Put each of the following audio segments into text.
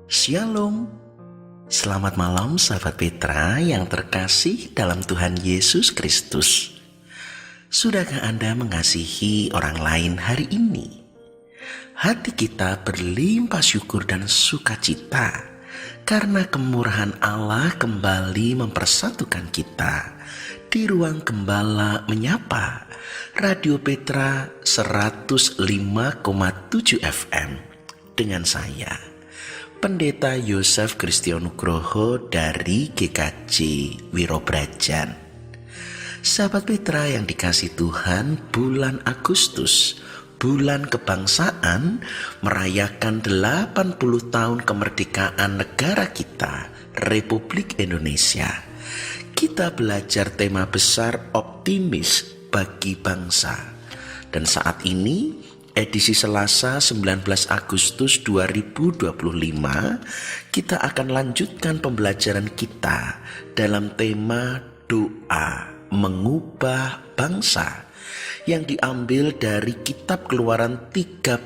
Shalom, selamat malam sahabat Petra yang terkasih dalam Tuhan Yesus Kristus. Sudahkah Anda mengasihi orang lain hari ini? Hati kita berlimpah syukur dan sukacita karena kemurahan Allah kembali mempersatukan kita di ruang Gembala Menyapa Radio Petra 105,7 FM dengan saya Pendeta Yosef Kristianugroho dari GKJ Wirobrajan. Sahabat Petra yang dikasih Tuhan, bulan Agustus, bulan kebangsaan, merayakan 80 tahun kemerdekaan negara kita, Republik Indonesia. Kita belajar tema besar optimis bagi bangsa. Dan saat ini edisi Selasa 19 Agustus 2025, kita akan lanjutkan pembelajaran kita dalam tema doa mengubah bangsa yang diambil dari kitab Keluaran 32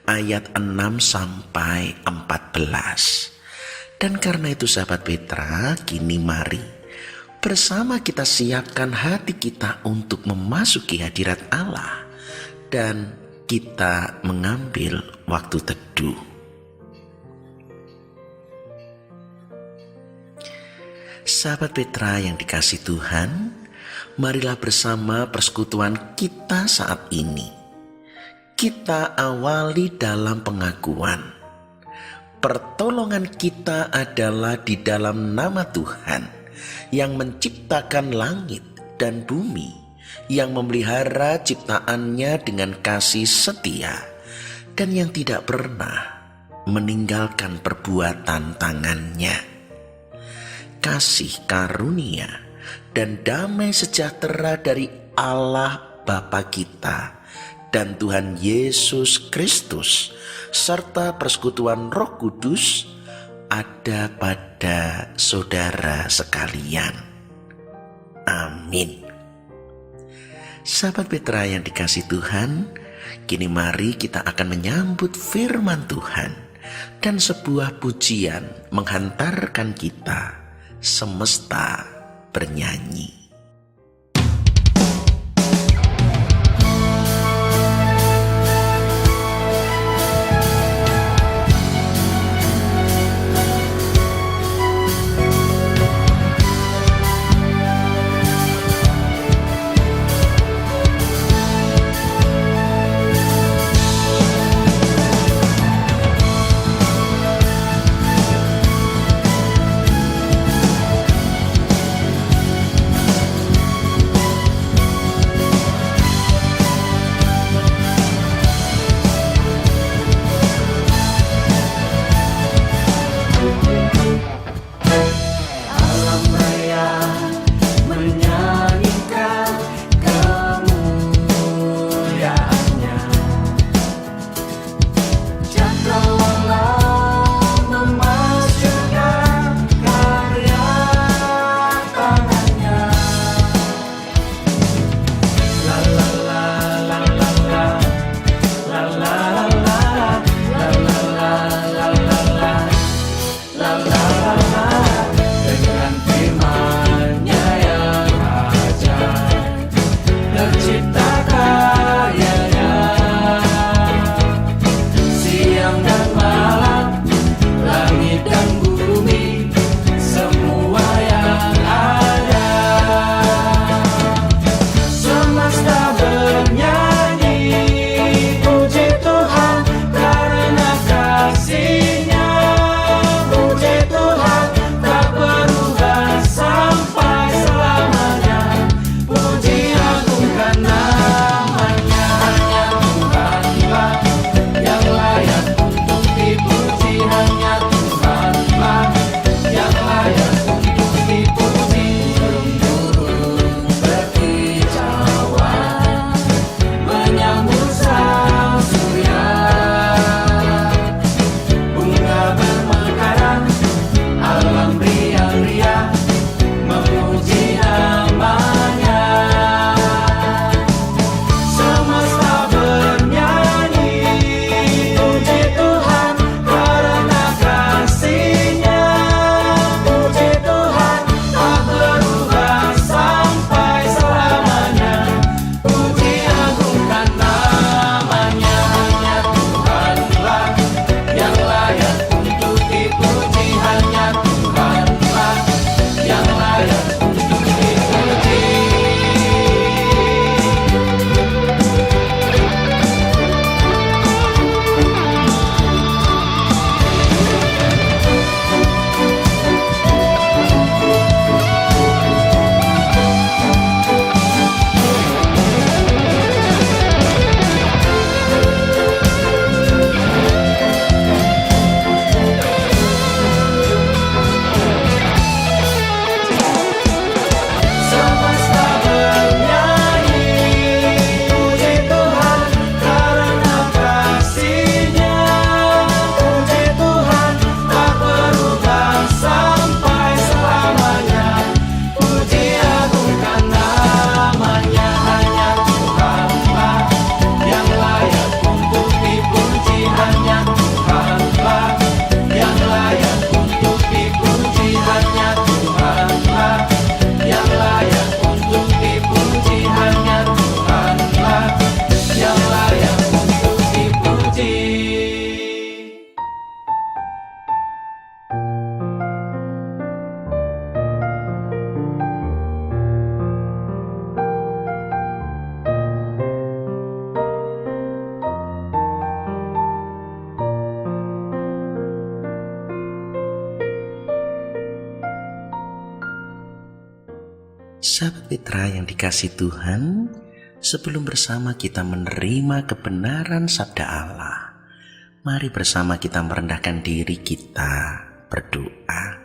ayat 6 sampai 14. Dan karena itu sahabat Petra, kini mari bersama kita siapkan hati kita untuk memasuki hadirat Allah dan kita mengambil waktu teduh. Sahabat Petra yang dikasih Tuhan, marilah bersama persekutuan kita saat ini. Kita awali dalam pengakuan. Pertolongan kita adalah di dalam nama Tuhan yang menciptakan langit dan bumi, yang memelihara ciptaannya dengan kasih setia dan yang tidak pernah meninggalkan perbuatan tangannya. Kasih karunia dan damai sejahtera dari Allah Bapa kita dan Tuhan Yesus Kristus serta persekutuan Roh Kudus ada pada saudara sekalian. Amin. Sahabat Petra yang dikasih Tuhan, kini mari kita akan menyambut firman Tuhan dan sebuah pujian menghantarkan kita semesta bernyanyi. Sahabat Petra yang dikasihi Tuhan, sebelum bersama kita menerima kebenaran sabda Allah, mari bersama kita merendahkan diri kita berdoa.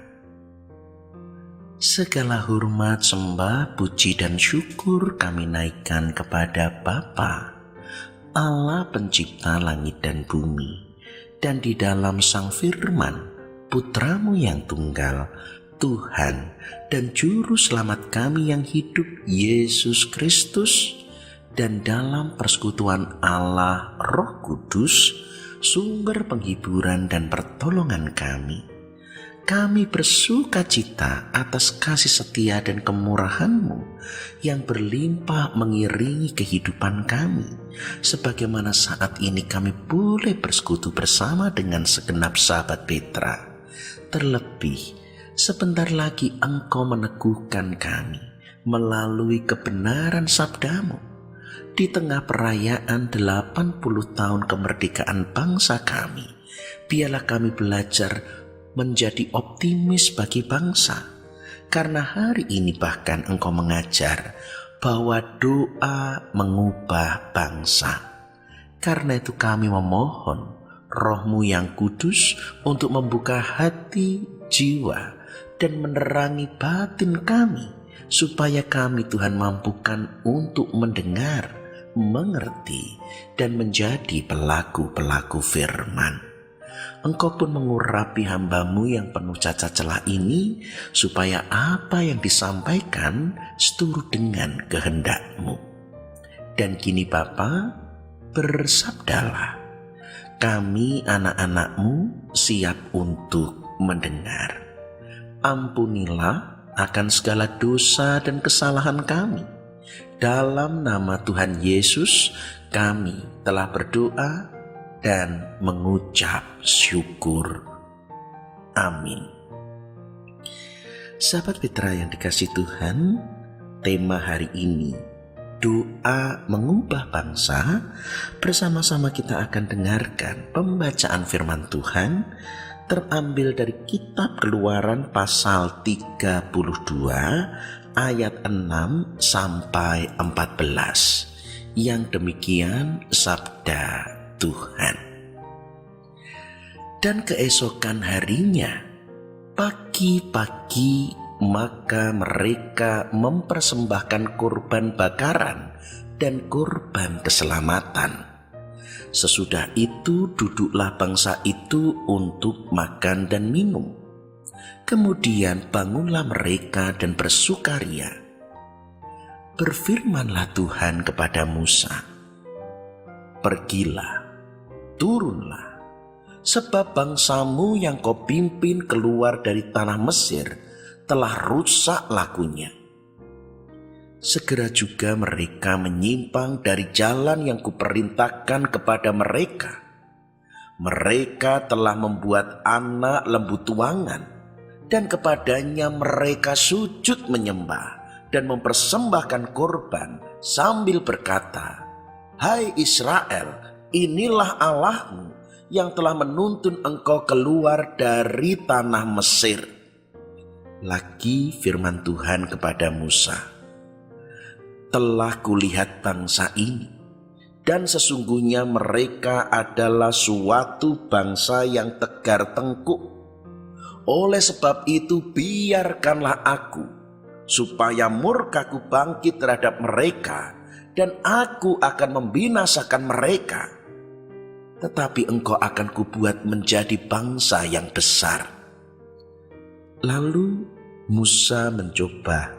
Segala hormat, sembah, puji dan syukur kami naikkan kepada Bapa, Allah pencipta langit dan bumi, dan di dalam Sang Firman, Putramu yang tunggal, Tuhan dan Juru Selamat kami yang hidup, Yesus Kristus, dan dalam persekutuan Allah Roh Kudus, sumber penghiburan dan pertolongan kami. Kami bersuka cita atas kasih setia dan kemurahan-Mu yang berlimpah mengiringi kehidupan kami, sebagaimana saat ini kami boleh bersekutu bersama dengan segenap sahabat Petra. Terlebih, sebentar lagi Engkau meneguhkan kami melalui kebenaran sabda-Mu. Di tengah perayaan 80 tahun kemerdekaan bangsa kami, biarlah kami belajar menjadi optimis bagi bangsa, karena hari ini bahkan Engkau mengajar bahwa doa mengubah bangsa. Karena itu kami memohon Roh-Mu yang kudus untuk membuka hati, jiwa, dan menerangi batin kami, supaya kami Tuhan mampukan untuk mendengar, mengerti, dan menjadi pelaku-pelaku firman. Engkau pun mengurapi hamba-Mu yang penuh cacat celah ini, supaya apa yang disampaikan seturut dengan kehendak-Mu. Dan kini Bapa, bersabdalah, kami anak-anak-Mu siap untuk mendengar. Ampunilah akan segala dosa dan kesalahan kami. Dalam nama Tuhan Yesus kami telah berdoa dan mengucap syukur. Amin. Sahabat Petra yang dikasihi Tuhan, tema hari ini, doa mengubah bangsa. Bersama-sama kita akan dengarkan pembacaan firman Tuhan terambil dari kitab Keluaran pasal 32 ayat 6 sampai 14. Yang demikian sabda Tuhan. Dan keesokan harinya, pagi-pagi, maka mereka mempersembahkan korban bakaran dan korban keselamatan. Sesudah itu duduklah bangsa itu untuk makan dan minum. Kemudian bangunlah mereka dan bersukaria. Berfirmanlah Tuhan kepada Musa, "Pergilah, turunlah, sebab bangsamu yang kau pimpin keluar dari tanah Mesir telah rusak lakunya." Segera juga mereka menyimpang dari jalan yang kuperintahkan kepada mereka. Mereka telah membuat anak lembu tuangan, dan kepadanya mereka sujud menyembah dan mempersembahkan korban sambil berkata, "Hai Israel, inilah Allahmu yang telah menuntun engkau keluar dari tanah Mesir." Lagi firman Tuhan kepada Musa, "Telah kulihat bangsa ini, dan sesungguhnya mereka adalah suatu bangsa yang tegar tengkuk. Oleh sebab itu biarkanlah aku, supaya murkaku bangkit terhadap mereka, dan aku akan membinasakan mereka. Tetapi engkau akan kubuat menjadi bangsa yang besar." Lalu Musa mencoba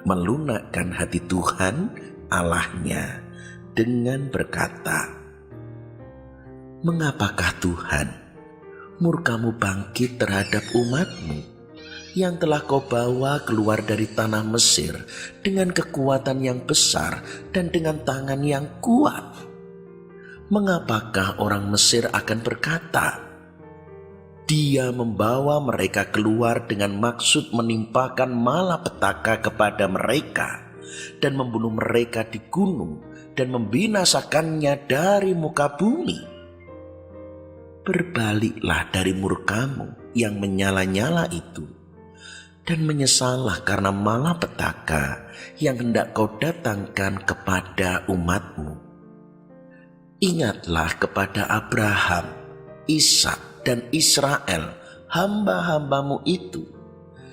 melunakkan hati Tuhan Allahnya dengan berkata, "Mengapakah Tuhan, murka-Mu bangkit terhadap umat-Mu yang telah Kau bawa keluar dari tanah Mesir dengan kekuatan yang besar dan dengan tangan yang kuat? Mengapakah orang Mesir akan berkata, 'Dia membawa mereka keluar dengan maksud menimpakan malapetaka kepada mereka dan membunuh mereka di gunung dan membinasakannya dari muka bumi?' Berbaliklah dari murka-Mu yang menyala-nyala itu, dan menyesallah karena malapetaka yang hendak kau datangkan kepada umatmu. Ingatlah kepada Abraham, Ishak, dan Israel, hamba-hambamu itu,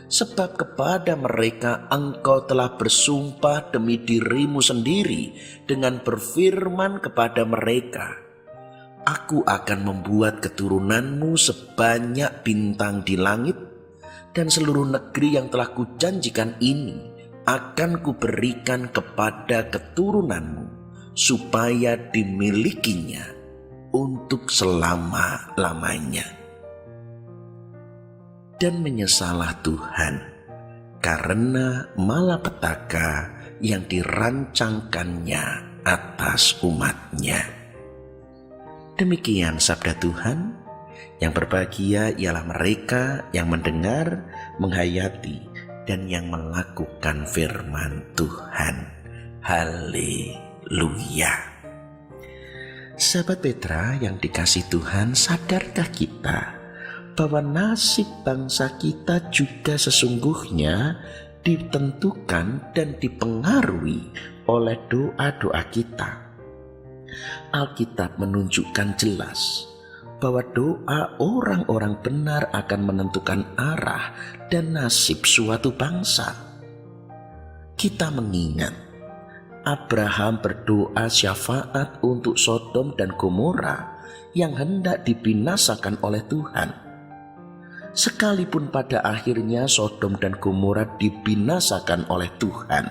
sebab kepada mereka engkau telah bersumpah demi dirimu sendiri dengan berfirman kepada mereka, Aku akan membuat keturunanmu sebanyak bintang di langit, dan seluruh negeri yang telah kujanjikan ini akan kuberikan kepada keturunanmu, supaya dimilikinya untuk selama-lamanya. Dan menyesallah Tuhan karena malapetaka yang dirancangkannya atas umatnya. Demikian sabda Tuhan. Yang berbahagia ialah mereka yang mendengar, menghayati, dan yang melakukan firman Tuhan. Haleluya. Sahabat Petra yang dikasihi Tuhan, sadarkah kita bahwa nasib bangsa kita juga sesungguhnya ditentukan dan dipengaruhi oleh doa-doa kita? Alkitab menunjukkan jelas bahwa doa orang-orang benar akan menentukan arah dan nasib suatu bangsa. Kita mengingat Abraham berdoa syafaat untuk Sodom dan Gomora yang hendak dibinasakan oleh Tuhan. Sekalipun pada akhirnya Sodom dan Gomora dibinasakan oleh Tuhan,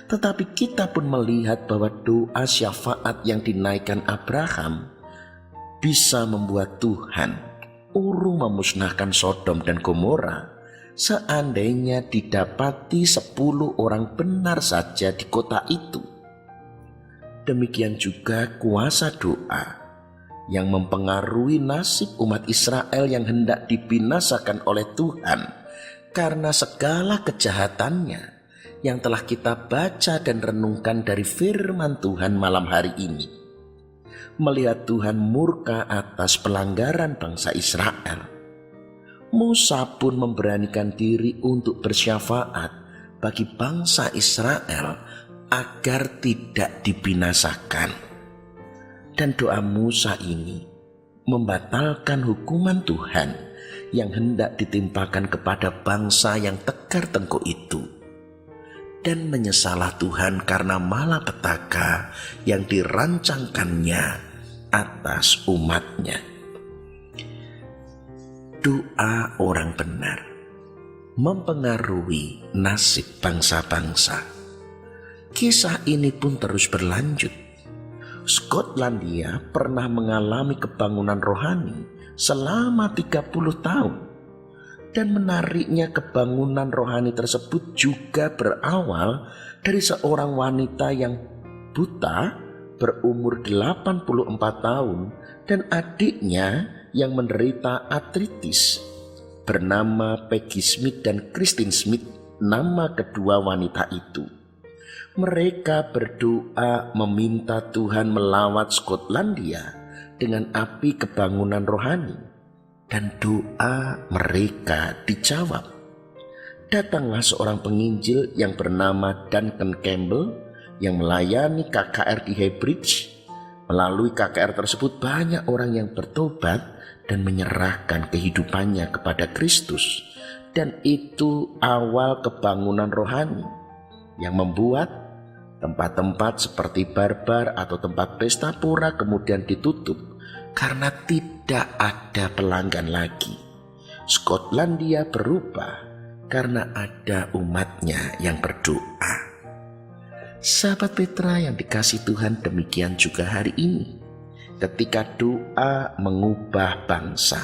tetapi kita pun melihat bahwa doa syafaat yang dinaikkan Abraham bisa membuat Tuhan urung memusnahkan Sodom dan Gomora seandainya didapati 10 orang benar saja di kota itu. Demikian juga kuasa doa yang mempengaruhi nasib umat Israel yang hendak dibinasakan oleh Tuhan karena segala kejahatannya yang telah kita baca dan renungkan dari firman Tuhan malam hari ini. Melihat Tuhan murka atas pelanggaran bangsa Israel, Musa pun memberanikan diri untuk bersyafaat bagi bangsa Israel agar tidak dibinasakan. Dan doa Musa ini membatalkan hukuman Tuhan yang hendak ditimpakan kepada bangsa yang tegar tengkuk itu. Dan menyesallah Tuhan karena malapetaka yang dirancangkannya atas umatnya. Doa orang benar mempengaruhi nasib bangsa-bangsa. Kisah ini pun terus berlanjut. Skotlandia pernah mengalami kebangunan rohani selama 30 tahun. Dan menariknya kebangunan rohani tersebut juga berawal dari seorang wanita yang buta berumur 84 tahun dan adiknya yang menderita artritis bernama Peggy Smith dan Christine Smith, nama kedua wanita itu. Mereka berdoa meminta Tuhan melawat Skotlandia dengan api kebangunan rohani. Dan doa mereka dijawab. Datanglah seorang penginjil yang bernama Duncan Campbell yang melayani KKR di Heybridge. Melalui KKR tersebut banyak orang yang bertobat dan menyerahkan kehidupannya kepada Kristus. Dan itu awal kebangunan rohani yang membuat tempat-tempat seperti barbar atau tempat pesta pora kemudian ditutup karena tidak ada pelanggan lagi. Skotlandia berubah karena ada umatnya yang berdoa. Sahabat Petra yang dikasihi Tuhan, demikian juga hari ini. Ketika doa mengubah bangsa,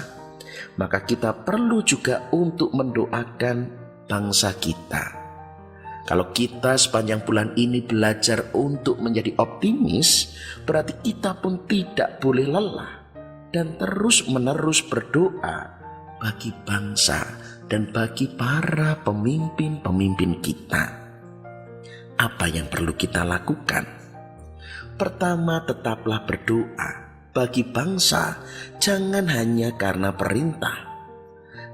maka kita perlu juga untuk mendoakan bangsa kita. Kalau kita sepanjang bulan ini belajar untuk menjadi optimis, berarti kita pun tidak boleh lelah dan terus-menerus berdoa bagi bangsa dan bagi para pemimpin-pemimpin kita. Apa yang perlu kita lakukan? Pertama, tetaplah berdoa bagi bangsa, jangan hanya karena perintah.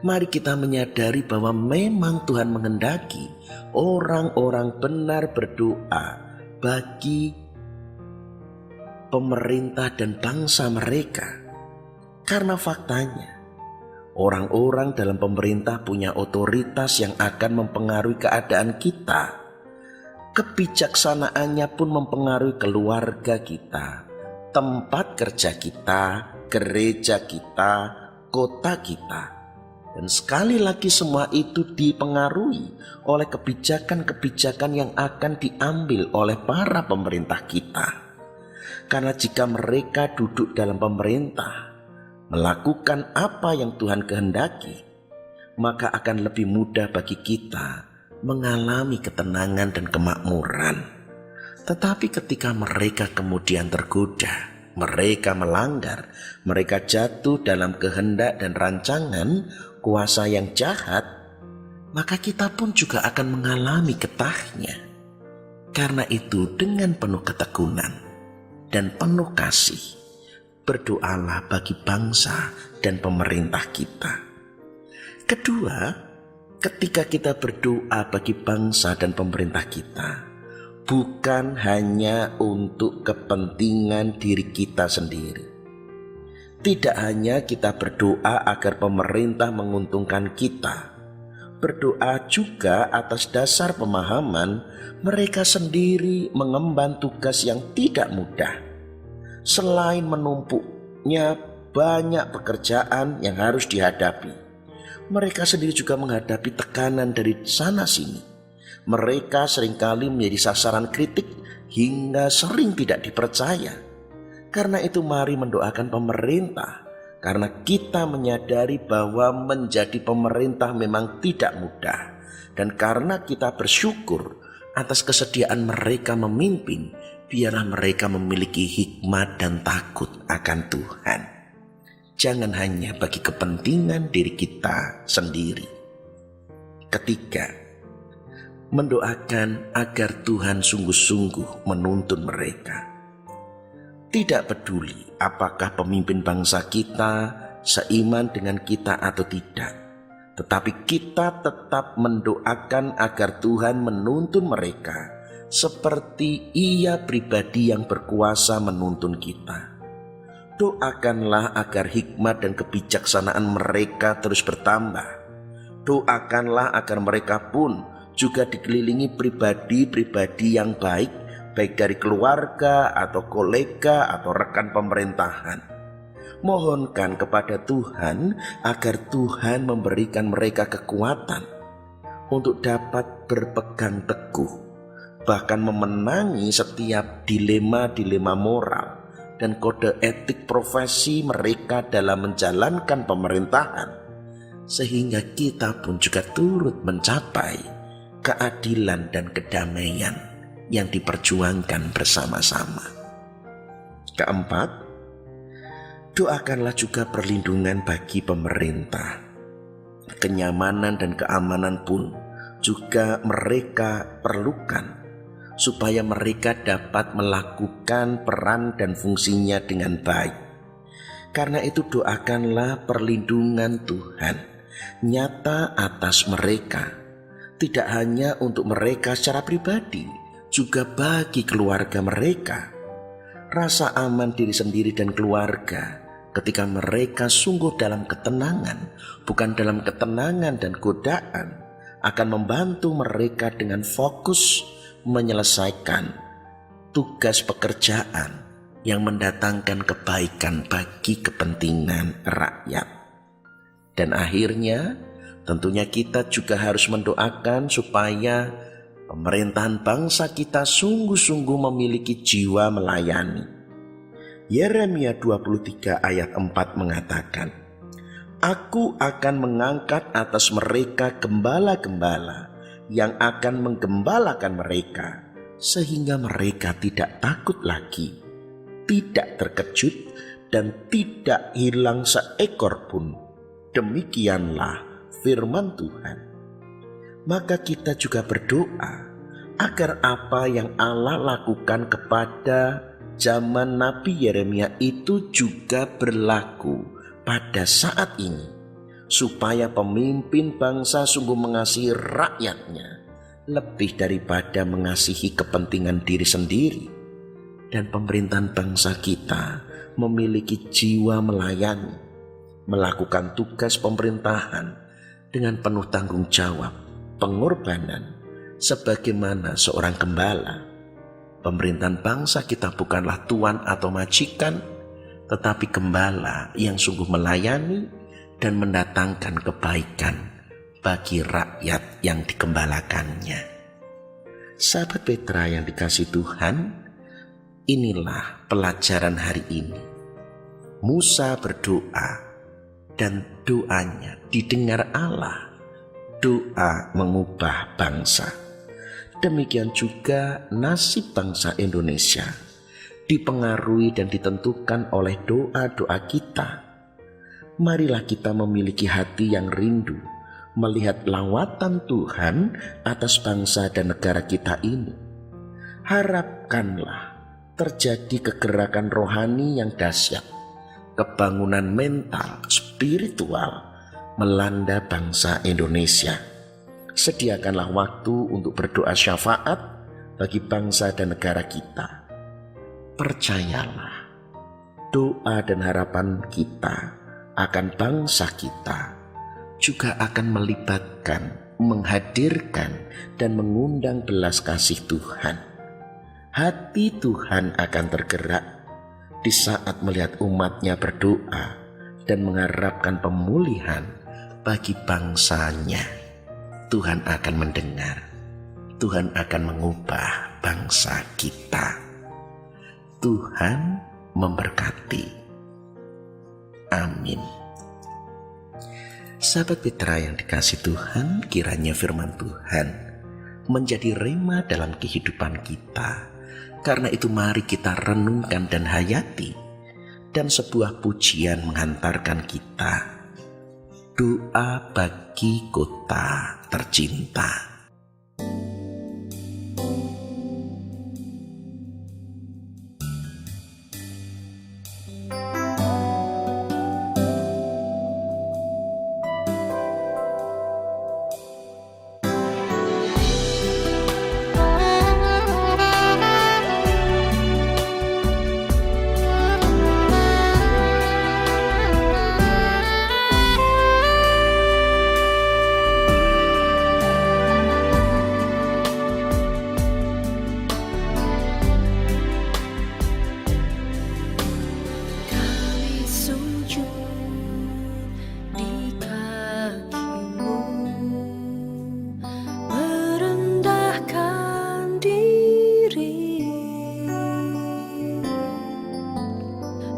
Mari kita menyadari bahwa memang Tuhan menghendaki orang-orang benar berdoa bagi pemerintah dan bangsa mereka. Karena faktanya, orang-orang dalam pemerintah punya otoritas yang akan mempengaruhi keadaan kita. Kebijaksanaannya pun mempengaruhi keluarga kita, tempat kerja kita, gereja kita, kota kita. Dan sekali lagi semua itu dipengaruhi oleh kebijakan-kebijakan yang akan diambil oleh para pemerintah kita. Karena jika mereka duduk dalam pemerintah, melakukan apa yang Tuhan kehendaki, maka akan lebih mudah bagi kita mengalami ketenangan dan kemakmuran. Tetapi ketika mereka kemudian tergoda, mereka melanggar, mereka jatuh dalam kehendak dan rancangan kuasa yang jahat, maka kita pun juga akan mengalami getahnya. Karena itu dengan penuh ketekunan dan penuh kasih, berdoalah bagi bangsa dan pemerintah kita. Kedua, ketika kita berdoa bagi bangsa dan pemerintah kita, bukan hanya untuk kepentingan diri kita sendiri. Tidak hanya kita berdoa agar pemerintah menguntungkan kita, berdoa juga atas dasar pemahaman mereka sendiri mengemban tugas yang tidak mudah. Selain menumpuknya banyak pekerjaan yang harus dihadapi, mereka sendiri juga menghadapi tekanan dari sana sini. Mereka seringkali menjadi sasaran kritik hingga sering tidak dipercaya. Karena itu mari mendoakan pemerintah, karena kita menyadari bahwa menjadi pemerintah memang tidak mudah. Dan karena kita bersyukur atas kesediaan mereka memimpin, biarlah mereka memiliki hikmat dan takut akan Tuhan. Jangan hanya bagi kepentingan diri kita sendiri. Ketiga, mendoakan agar Tuhan sungguh-sungguh menuntun mereka. Tidak peduli apakah pemimpin bangsa kita seiman dengan kita atau tidak, tetapi kita tetap mendoakan agar Tuhan menuntun mereka seperti Ia pribadi yang berkuasa menuntun kita. Doakanlah agar hikmat dan kebijaksanaan mereka terus bertambah. Doakanlah agar mereka pun juga dikelilingi pribadi-pribadi yang baik dari keluarga atau kolega atau rekan pemerintahan. Mohonkan kepada Tuhan agar Tuhan memberikan mereka kekuatan untuk dapat berpegang teguh, bahkan memenangi setiap dilema-dilema moral dan kode etik profesi mereka dalam menjalankan pemerintahan, sehingga kita pun juga turut mencapai keadilan dan kedamaian yang diperjuangkan bersama-sama. Keempat, doakanlah juga perlindungan bagi pemerintah. Kenyamanan dan keamanan pun juga mereka perlukan, supaya mereka dapat melakukan peran dan fungsinya dengan baik. Karena itu doakanlah perlindungan Tuhan nyata atas mereka, tidak hanya untuk mereka secara pribadi, juga bagi keluarga mereka. Rasa aman diri sendiri dan keluarga ketika mereka sungguh dalam ketenangan, bukan dalam ketenangan dan godaan, akan membantu mereka dengan fokus menyelesaikan tugas pekerjaan yang mendatangkan kebaikan bagi kepentingan rakyat. Dan akhirnya tentunya kita juga harus mendoakan supaya pemerintahan bangsa kita sungguh-sungguh memiliki jiwa melayani. Yeremia 23 ayat 4 mengatakan, Aku akan mengangkat atas mereka gembala-gembala yang akan menggembalakan mereka, sehingga mereka tidak takut lagi, tidak terkejut, dan tidak hilang seekor pun. Demikianlah firman Tuhan. Maka kita juga berdoa agar apa yang Allah lakukan kepada zaman Nabi Yeremia itu juga berlaku pada saat ini, supaya pemimpin bangsa sungguh mengasihi rakyatnya lebih daripada mengasihi kepentingan diri sendiri. Dan pemerintahan bangsa kita memiliki jiwa melayani, melakukan tugas pemerintahan dengan penuh tanggung jawab, pengorbanan, sebagaimana seorang gembala. Pemerintahan bangsa kita bukanlah tuan atau majikan, tetapi gembala yang sungguh melayani dan mendatangkan kebaikan bagi rakyat yang digembalakannya. Sahabat Petra yang dikasihi Tuhan, inilah pelajaran hari ini. Musa berdoa dan doanya didengar Allah. Doa mengubah bangsa. Demikian juga nasib bangsa Indonesia dipengaruhi dan ditentukan oleh doa-doa kita. Marilah kita memiliki hati yang rindu melihat lawatan Tuhan atas bangsa dan negara kita ini. Harapkanlah terjadi kegerakan rohani yang dahsyat, kebangunan mental, spiritual melanda bangsa Indonesia. Sediakanlah waktu untuk berdoa syafaat bagi bangsa dan negara kita. Percayalah, doa dan harapan kita akan bangsa kita juga akan melibatkan, menghadirkan, dan mengundang belas kasih Tuhan. Hati Tuhan akan tergerak di saat melihat umatnya berdoa dan mengharapkan pemulihan bagi bangsanya. Tuhan akan mendengar, Tuhan akan mengubah bangsa kita. Tuhan memberkati. Amin. Sahabat Petra yang dikasihi Tuhan, kiranya firman Tuhan menjadi rema dalam kehidupan kita. Karena itu mari kita renungkan dan hayati. Dan sebuah pujian menghantarkan kita. Doa bagi kota tercinta.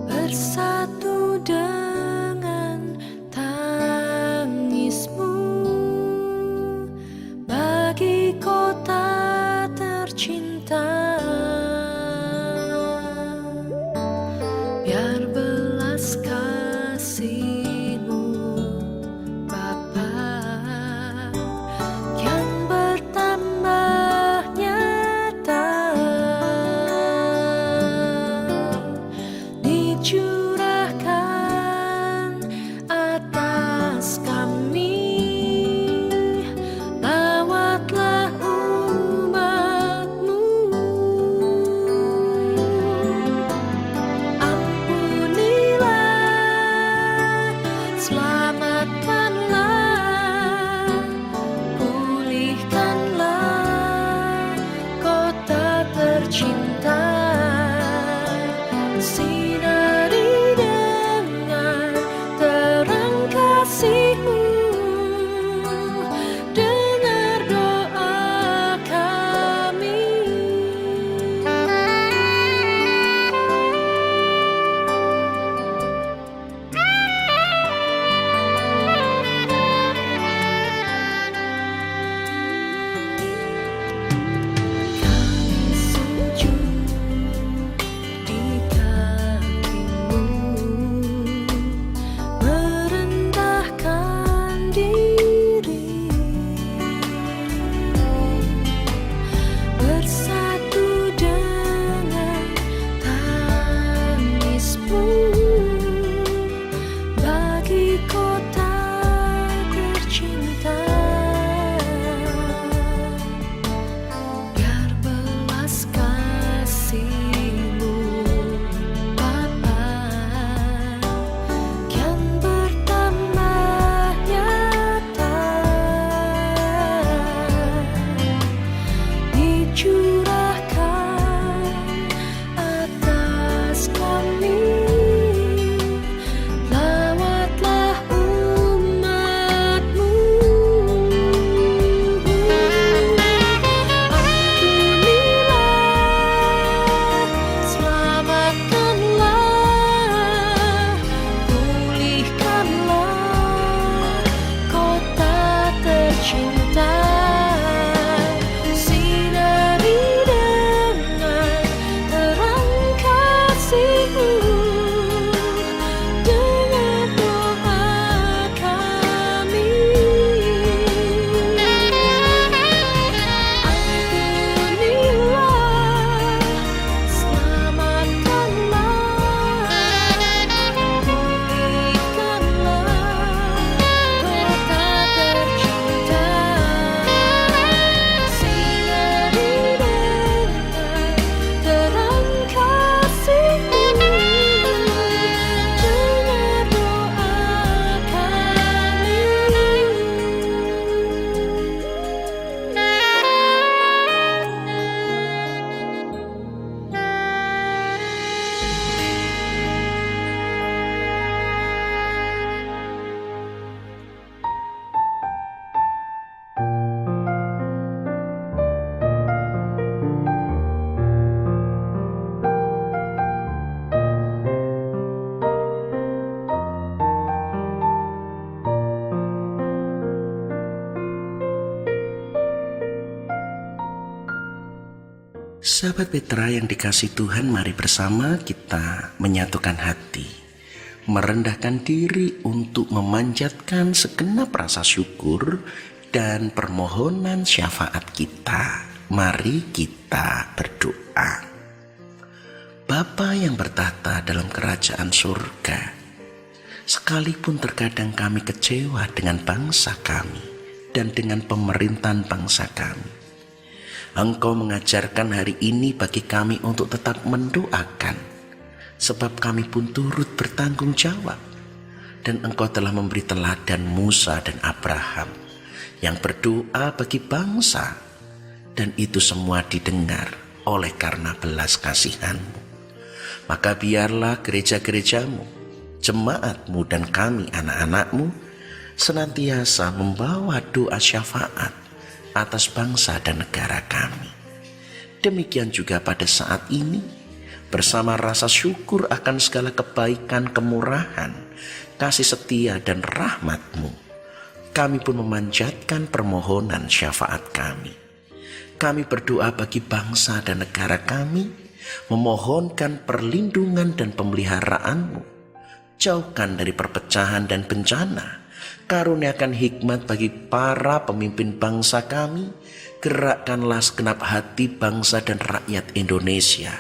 Bersatu dengan tangismu bagi kota tercinta, biar belas kasih-Mu Bapa yang bertambah nyata dicurahkan atas kami. Lawatlah umat-Mu, ampunilah, selamatkanlah, pulihkanlah kota tercinta. Sinari dengan terang kasih-Mu, dengar doa kami. Kami sujud di kaki Sahabat Petra yang dikasihi Tuhan, mari bersama kita menyatukan hati, merendahkan diri untuk memanjatkan segenap rasa syukur dan permohonan syafaat kita. Mari kita berdoa. Bapa yang bertahta dalam kerajaan surga, sekalipun terkadang kami kecewa dengan bangsa kami dan dengan pemerintahan bangsa kami, Engkau mengajarkan hari ini bagi kami untuk tetap mendoakan, sebab kami pun turut bertanggung jawab. Dan Engkau telah memberi teladan Musa dan Abraham yang berdoa bagi bangsa, dan itu semua didengar oleh karena belas kasihan-Mu. Maka biarlah gereja-gerejamu, jemaat-Mu dan kami anak-anak-Mu senantiasa membawa doa syafaat atas bangsa dan negara kami. Demikian juga pada saat ini, bersama rasa syukur akan segala kebaikan, kemurahan, kasih setia dan rahmat-Mu, kami pun memanjatkan permohonan syafaat kami. Kami berdoa bagi bangsa dan negara kami, memohonkan perlindungan dan pemeliharaan-Mu. Jauhkan dari perpecahan dan bencana. Karuniakan hikmat bagi para pemimpin bangsa kami. Gerakkanlah segenap hati bangsa dan rakyat Indonesia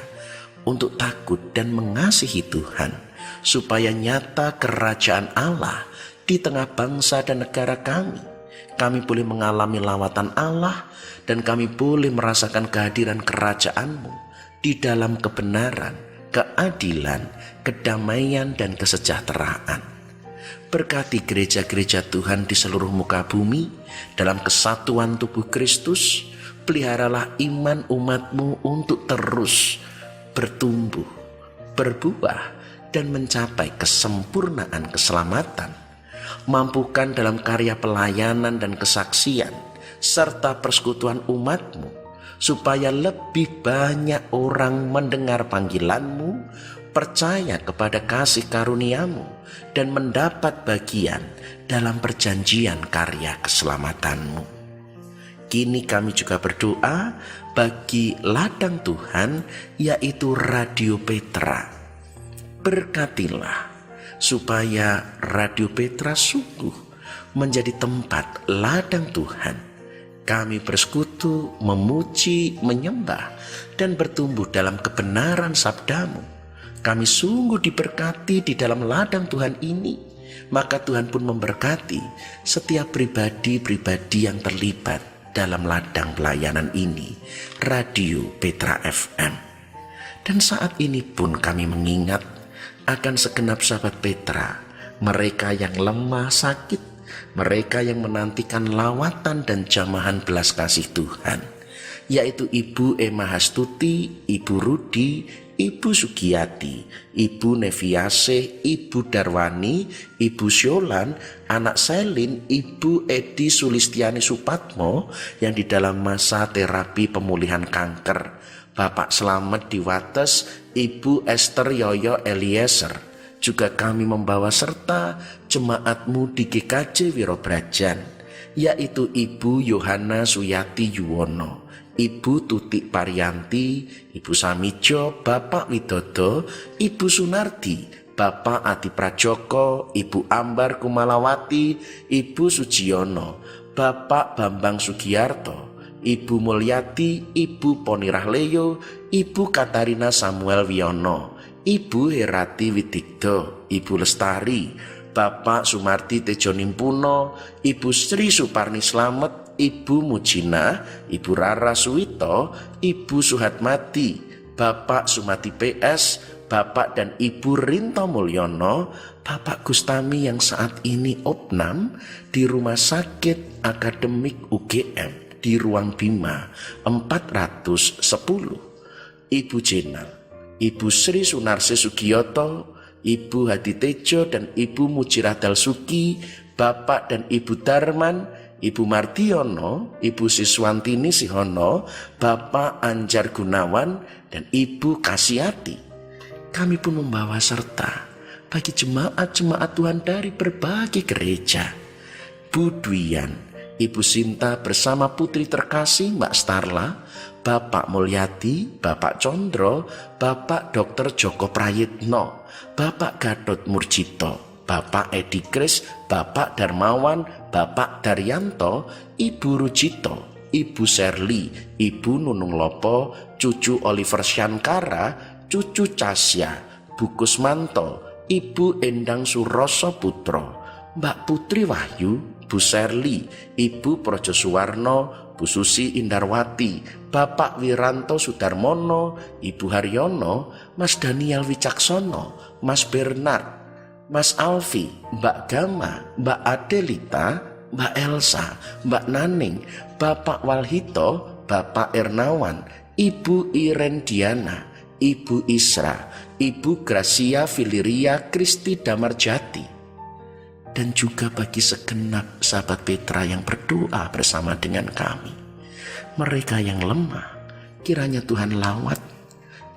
untuk takut dan mengasihi Tuhan, supaya nyata kerajaan Allah di tengah bangsa dan negara kami. Kami boleh mengalami lawatan Allah, dan kami boleh merasakan kehadiran kerajaan-Mu di dalam kebenaran, keadilan, kedamaian, dan kesejahteraan. Berkati gereja-gereja Tuhan di seluruh muka bumi dalam kesatuan tubuh Kristus. Peliharalah iman umat-Mu untuk terus bertumbuh, berbuah, dan mencapai kesempurnaan keselamatan. Mampukan dalam karya pelayanan dan kesaksian serta persekutuan umat-Mu, supaya lebih banyak orang mendengar panggilan-Mu, percaya kepada kasih karunia-Mu, dan mendapat bagian dalam perjanjian karya keselamatan-Mu. Kini kami juga berdoa bagi ladang Tuhan, yaitu Radio Petra. Berkatilah supaya Radio Petra sungguh menjadi tempat ladang Tuhan. Kami bersekutu, memuji, menyembah, dan bertumbuh dalam kebenaran sabda-Mu. Kami sungguh diberkati di dalam ladang Tuhan ini. Maka Tuhan pun memberkati setiap pribadi-pribadi yang terlibat dalam ladang pelayanan ini, Radio Petra FM. Dan saat ini pun kami mengingat akan segenap sahabat Petra, mereka yang lemah sakit, mereka yang menantikan lawatan dan jamahan belas kasih Tuhan, yaitu Ibu Emma Hastuti, Ibu Rudi, Ibu Sugiyati, Ibu Neviase, Ibu Darwani, Ibu Syolan, anak Selin, Ibu Edi Sulistiani Supatmo yang di dalam masa terapi pemulihan kanker, Bapak Slamet di Wates, Ibu Esther Yoyo Eliezer. Juga kami membawa serta jemaat-Mu di GKJ Wirobrajan, yaitu Ibu Yohana Suyati Yuwono, Ibu Tuti Parianti, Ibu Samijo, Bapak Widodo, Ibu Sunardi, Bapak Adi Prajoko, Ibu Ambar Kumalawati, Ibu Sujiono, Bapak Bambang Sugiyarto, Ibu Mulyati, Ibu Poni Rahleyo, Ibu Katarina Samuel Wiono, Ibu Herati Widigdo, Ibu Lestari, Bapak Sumarti Tejo Nimpuno, Ibu Sri Suparni Slamet, Ibu Mujina, Ibu Rara Suwito, Ibu Suhatmati, Bapak Sumati PS, Bapak dan Ibu Rinto Mulyono, Bapak Gustami yang saat ini opnam di Rumah Sakit Akademik UGM di Ruang Bima 410, Ibu Jenal, Ibu Sri Sunarse Sugiyoto, Ibu Hadi Tejo dan Ibu Mujiradal Suki, Bapak dan Ibu Darman, Ibu Martiono, Ibu Siswantini Sihono, Bapak Anjar Gunawan, dan Ibu Kasiati. Kami pun membawa serta bagi jemaat-jemaat Tuhan dari berbagai gereja, Bu Dwian, Ibu Sinta bersama putri terkasih Mbak Starla, Bapak Mulyadi, Bapak Condro, Bapak Dr. Joko Prayitno, Bapak Gatot Murjito, Bapak Edi Kris, Bapak Darmawan, Bapak Daryanto, Ibu Rujito, Ibu Serli, Ibu Nunung Lopo, cucu Oliver Syankara, cucu Casya, Bu Kusmanto, Ibu Endang Suroso Putro, Mbak Putri Wahyu, Bu Serli, Ibu Projo Suwarno, Bu Susi Indarwati, Bapak Wiranto Sudarmono, Ibu Haryono, Mas Daniel Wicaksono, Mas Bernard, Mas Alfi, Mbak Gama, Mbak Adelita, Mbak Elsa, Mbak Naning, Bapak Walhito, Bapak Ernawan, Ibu Iren Diana, Ibu Isra, Ibu Gracia Filiria Kristi Damarjati, dan juga bagi segenap sahabat Petra yang berdoa bersama dengan kami. Mereka yang lemah, kiranya Tuhan lawat,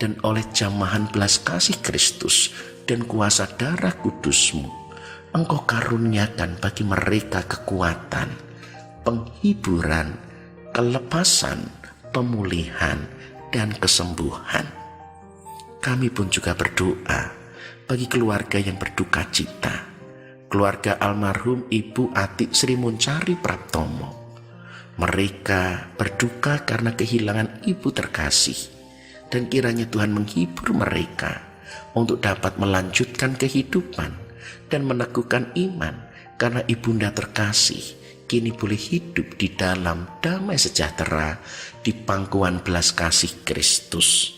dan oleh jamahan belas kasih Kristus dan kuasa darah kudus-Mu, Engkau karuniakan bagi mereka kekuatan, penghiburan, kelepasan, pemulihan, dan kesembuhan. Kami pun juga berdoa bagi keluarga yang berduka cita, keluarga almarhum Ibu Atik Sri Muncari Praptomo. Mereka berduka karena kehilangan ibu terkasih, dan kiranya Tuhan menghibur mereka untuk dapat melanjutkan kehidupan dan meneguhkan iman, karena ibunda terkasih kini boleh hidup di dalam damai sejahtera di pangkuan belas kasih Kristus.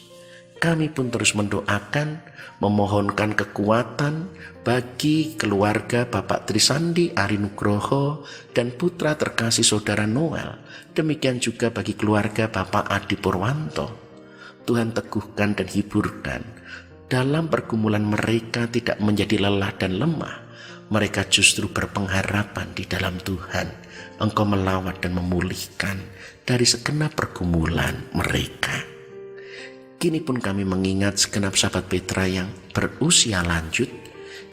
Kami pun terus mendoakan, memohonkan kekuatan bagi keluarga Bapak Trisandi Ari Nugroho dan putra terkasih Saudara Noel. Demikian juga bagi keluarga Bapak Adi Purwanto. Tuhan teguhkan dan hiburkan. Dalam pergumulan mereka tidak menjadi lelah dan lemah. Mereka justru berpengharapan di dalam Tuhan. Engkau melawat dan memulihkan dari segenap pergumulan mereka. Kini pun kami mengingat segenap sahabat Petra yang berusia lanjut,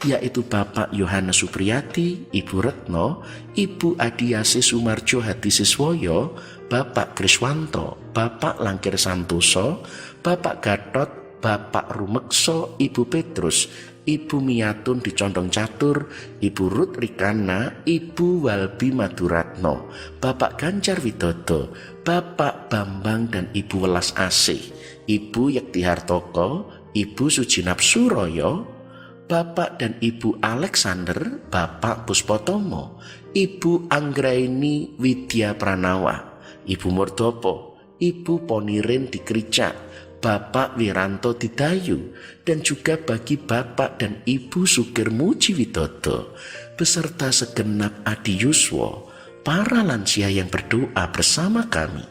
yaitu Bapak Yohanes Supriyati, Ibu Retno, Ibu Adiasi Sumarjo Hadisiswoyo, Bapak Kriswanto, Bapak Langkir Santoso, Bapak Gatot, Bapak Rumekso, Ibu Petrus, Ibu Miatun di Condong Catur, Ibu Ruth Rikana, Ibu Walbi Maduratno, Bapak Ganjar Widodo, Bapak Bambang dan Ibu Welas Asih, Ibu Yekti Hartoko, Ibu Sujinap Suroyo, Bapak dan Ibu Alexander, Bapak Puspotomo, Ibu Anggraini Widya Pranawa, Ibu Murdopo, Ibu Ponirin di Kericak, Bapak Wiranto Didayu, dan juga bagi Bapak dan Ibu Sukir Muji Widodo, beserta segenap Adi Yuswo, para lansia yang berdoa bersama kami.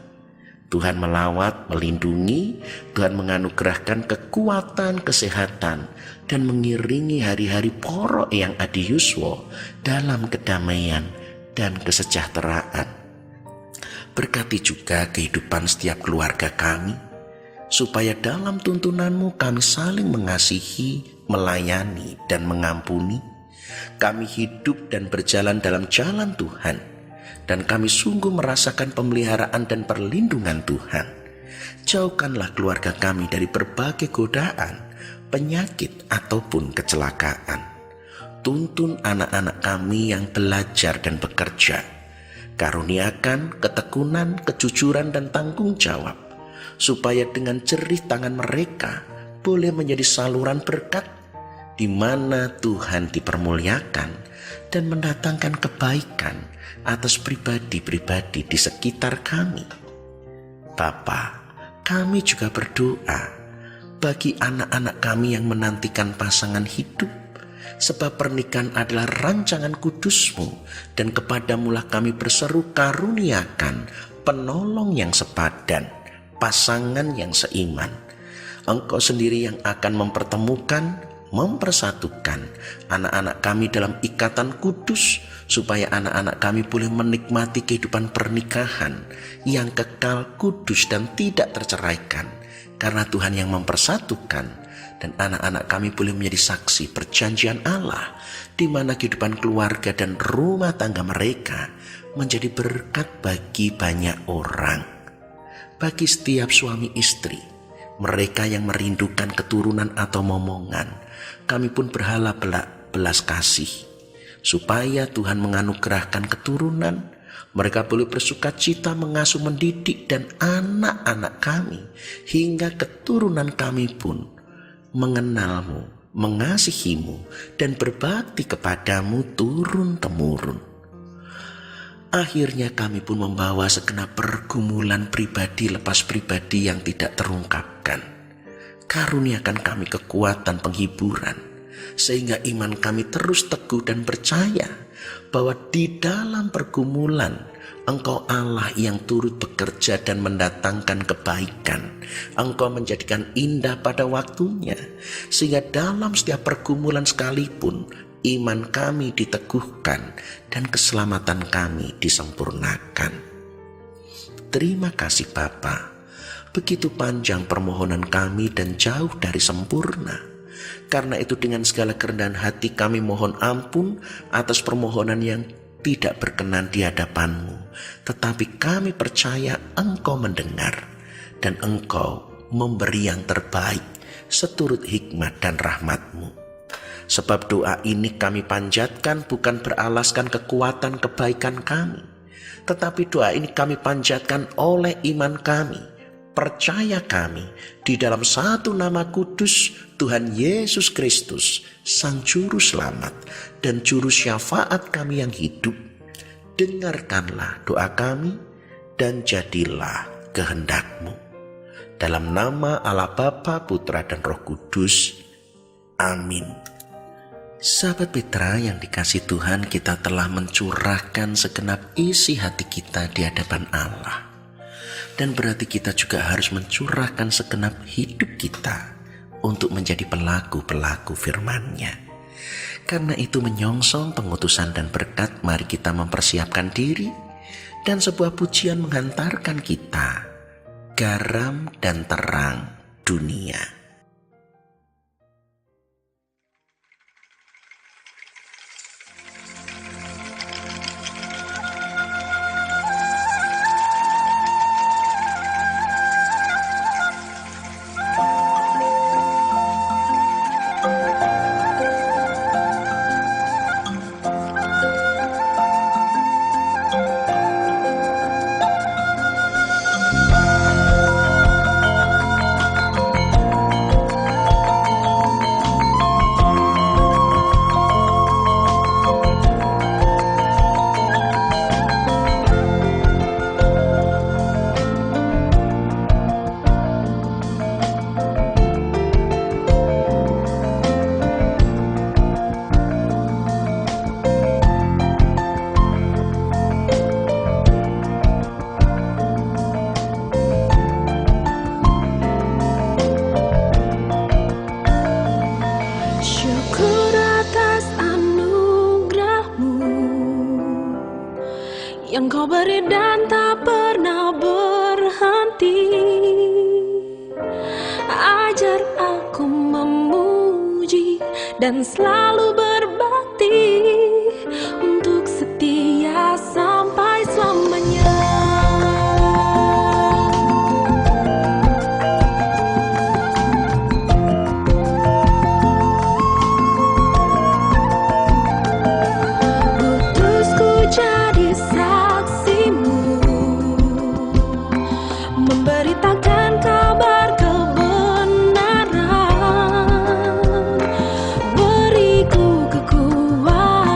Tuhan melawat, melindungi, Tuhan menganugerahkan kekuatan, kesehatan, dan mengiringi hari-hari Poro Eyang Adi Yuswo dalam kedamaian dan kesejahteraan. Berkati juga kehidupan setiap keluarga kami, supaya dalam tuntunan-Mu kami saling mengasihi, melayani, dan mengampuni. Kami hidup dan berjalan dalam jalan Tuhan, dan kami sungguh merasakan pemeliharaan dan perlindungan Tuhan. Jauhkanlah keluarga kami dari berbagai godaan, penyakit, ataupun kecelakaan. Tuntun anak-anak kami yang belajar dan bekerja. Karuniakan ketekunan, kejujuran, dan tanggung jawab, supaya dengan jerih tangan mereka boleh menjadi saluran berkat, di mana Tuhan dipermuliakan dan mendatangkan kebaikan atas pribadi-pribadi di sekitar kami. Bapa, kami juga berdoa bagi anak-anak kami yang menantikan pasangan hidup, sebab pernikahan adalah rancangan kudus-Mu, dan kepadamulah kami berseru, karuniakan penolong yang sepadan, pasangan yang seiman. Engkau sendiri yang akan mempertemukan, mempersatukan anak-anak kami dalam ikatan kudus, supaya anak-anak kami boleh menikmati kehidupan pernikahan yang kekal, kudus, dan tidak terceraikan, karena Tuhan yang mempersatukan, dan anak-anak kami boleh menjadi saksi perjanjian Allah, di mana kehidupan keluarga dan rumah tangga mereka menjadi berkat bagi banyak orang, bagi setiap suami istri, mereka yang merindukan keturunan atau momongan. Kami pun berhala belas kasih, supaya Tuhan menganugerahkan keturunan. Mereka boleh bersukacita mengasuh, mendidik, dan anak-anak kami, hingga keturunan kami pun mengenalmu, mengasihimu, dan berbakti kepadamu turun-temurun. Akhirnya kami pun membawa segenap pergumulan pribadi lepas pribadi yang tidak terungkapkan. Karuniakan kami kekuatan penghiburan, sehingga iman kami terus teguh dan percaya bahwa di dalam pergumulan Engkau Allah yang turut bekerja dan mendatangkan kebaikan. Engkau menjadikan indah pada waktunya, sehingga dalam setiap pergumulan sekalipun iman kami diteguhkan dan keselamatan kami disempurnakan. Terima kasih Bapa, begitu panjang permohonan kami dan jauh dari sempurna. Karena itu dengan segala kerendahan hati kami mohon ampun atas permohonan yang tidak berkenan di hadapan-Mu. Tetapi kami percaya Engkau mendengar dan Engkau memberi yang terbaik seturut hikmat dan rahmat-Mu. Sebab doa ini kami panjatkan bukan beralaskan kekuatan kebaikan kami, tetapi doa ini kami panjatkan oleh iman kami, percaya kami di dalam satu nama kudus Tuhan Yesus Kristus, Sang Juru Selamat dan Juru Syafaat kami yang hidup. Dengarkanlah doa kami dan jadilah kehendak-Mu. Dalam nama Allah Bapa, Putra, dan Roh Kudus. Amin. Sahabat Petra yang dikasihi Tuhan, kita telah mencurahkan segenap isi hati kita di hadapan Allah. Dan berarti kita juga harus mencurahkan segenap hidup kita untuk menjadi pelaku-pelaku firman-Nya. Karena itu menyongsong pengutusan dan berkat, mari kita mempersiapkan diri, dan sebuah pujian menghantarkan kita, garam dan terang dunia. Yang Kau beri dan tak pernah berhenti. Ajar aku memuji dan selalu berbakti untuk setia sampai selamanya. Putusku jadi saksimu, memberitakan kabar kebenaran, beriku kekuatan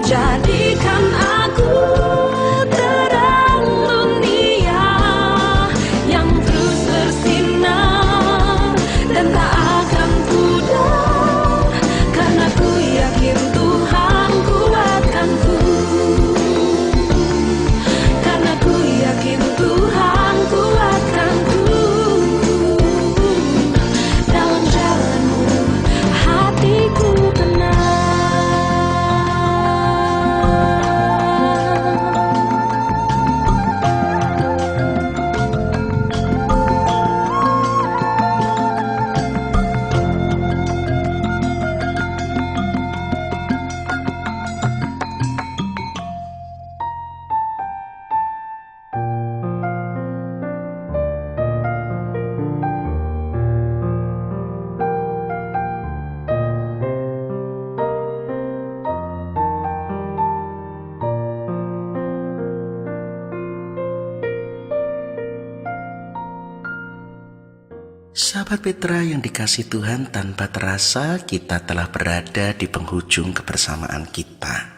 Jadikan aku terang dunia yang terus bersinar dan tak akan pudar, karena ku yakin Tuhan kuatkanku, karena ku yakin Tuhan kuatkanku. Dalam jalanmu hatiku tenang. Sahabat Petra yang dikasihi Tuhan, tanpa terasa kita telah berada di penghujung kebersamaan kita,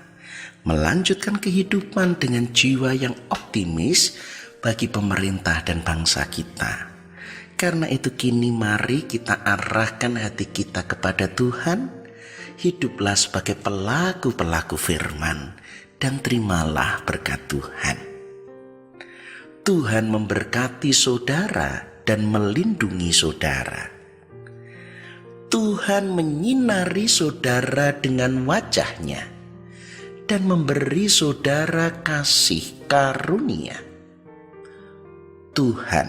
melanjutkan kehidupan dengan jiwa yang optimis bagi pemerintah dan bangsa kita. Karena itu kini mari kita arahkan hati kita kepada Tuhan, hiduplah sebagai pelaku-pelaku firman, dan terimalah berkat Tuhan. Tuhan memberkati saudara dan melindungi saudara. Tuhan menyinari saudara dengan wajah-Nya dan memberi saudara kasih karunia. Tuhan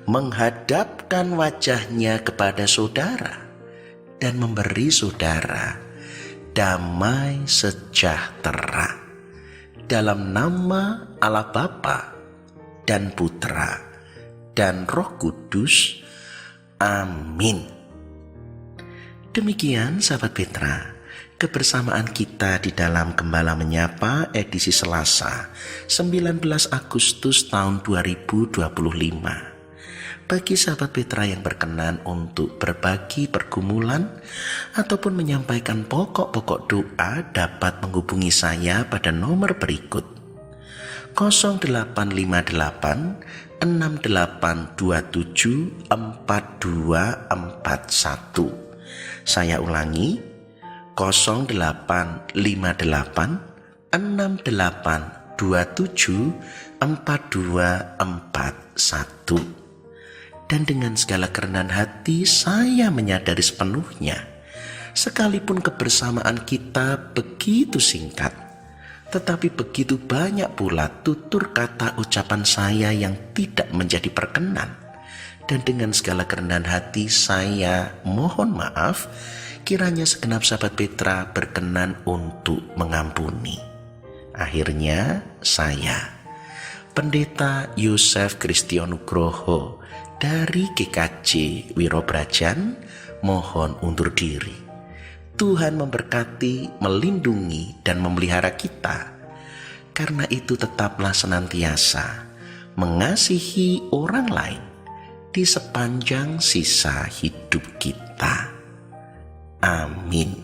menghadapkan wajah-Nya kepada saudara dan memberi saudara damai sejahtera. Dalam nama Allah Bapa dan Putra dan Roh Kudus. Amin. Demikian sahabat Petra, kebersamaan kita di dalam Gembala Menyapa edisi Selasa 19 Agustus tahun 2025. Bagi sahabat Petra yang berkenan untuk berbagi pergumulan ataupun menyampaikan pokok-pokok doa, dapat menghubungi saya pada nomor berikut: 0858 6827 4241. Saya ulangi, 0858 6827 4241. Dan dengan segala kerendahan hati saya menyadari sepenuhnya, sekalipun kebersamaan kita begitu singkat, tetapi begitu banyak pula tutur kata ucapan saya yang tidak menjadi perkenan. Dan dengan segala kerendahan hati saya mohon maaf, kiranya segenap sahabat Petra berkenan untuk mengampuni. Akhirnya saya, Pendeta Yosef Kristianugroho dari GKJ Wirobrajan, mohon undur diri. Tuhan memberkati, melindungi, dan memelihara kita. Karena itu tetaplah senantiasa mengasihi orang lain di sepanjang sisa hidup kita. Amin.